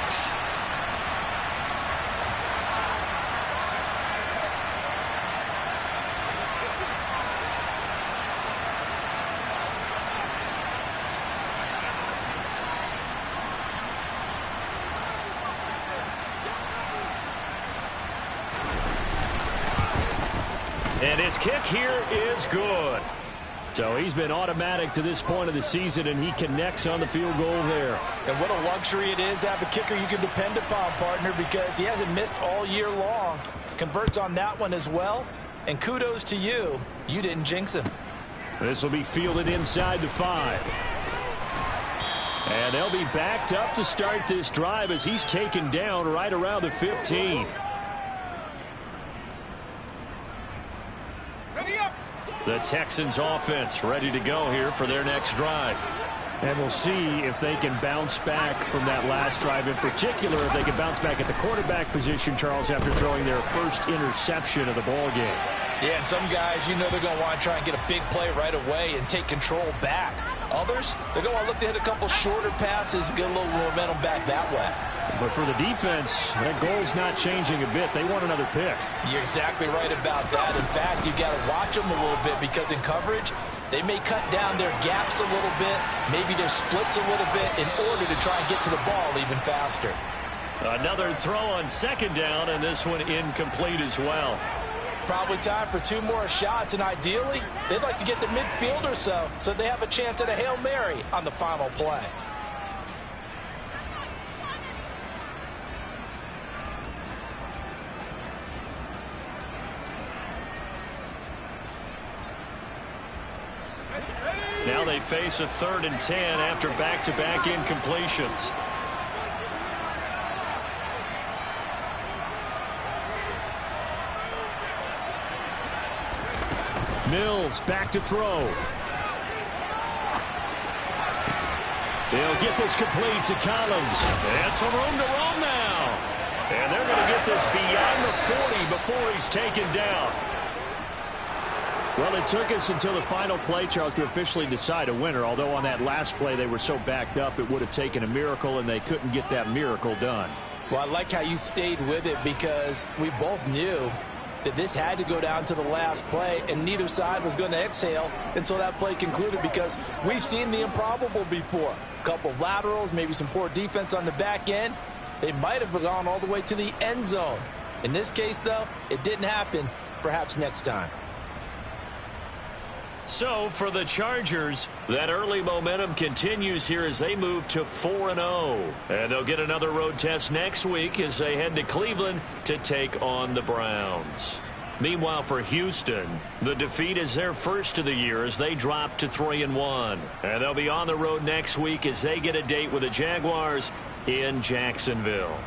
And his kick here is good. So he's been automatic to this point of the season, and he connects on the field goal there.
And what a luxury it is to have a kicker you can depend upon, partner, because he hasn't missed all year long. Converts on that one as well. And kudos to you. You didn't jinx him.
This will be fielded inside the 5. And they'll be backed up to start this drive as he's taken down right around the 15. The Texans offense ready to go here for their next drive. And we'll see if they can bounce back from that last drive. In particular, if they can bounce back at the quarterback position, Charles, after throwing their first interception of the ball game.
Yeah, and some guys, you know they're going to want to try and get a big play right away and take control back. Others, they're going to want to look to hit a couple shorter passes, get a little momentum back that way.
But for the defense, that goal's not changing a bit. They want another pick.
You're exactly right about that. In fact, you've got to watch them a little bit because in coverage, they may cut down their gaps a little bit, maybe their splits a little bit in order to try and get to the ball even faster.
Another throw on 2nd down, and this one incomplete as well.
Probably time for 2 more shots, and ideally, they'd like to get to midfield or so they have a chance at a Hail Mary on the final play.
Now they face a 3rd and 10 after back-to-back incompletions. Mills back to throw. They'll get this complete to Collins. And some room to roam now. And they're going to get this beyond the 40 before he's taken down. Well, it took us until the final play, Charles, to officially decide a winner. Although on that last play they were so backed up, it would have taken a miracle, and they couldn't get that miracle done.
Well, I like how you stayed with it, because we both knew that this had to go down to the last play, and neither side was going to exhale until that play concluded, because we've seen the improbable before. A couple of laterals, maybe some poor defense on the back end. They might have gone all the way to the end zone. In this case, though, it didn't happen. Perhaps next time.
So for the Chargers, that early momentum continues here as they move to 4-0. And they'll get another road test next week as they head to Cleveland to take on the Browns. Meanwhile, for Houston, the defeat is their first of the year as they drop to 3-1. And they'll be on the road next week as they get a date with the Jaguars in Jacksonville.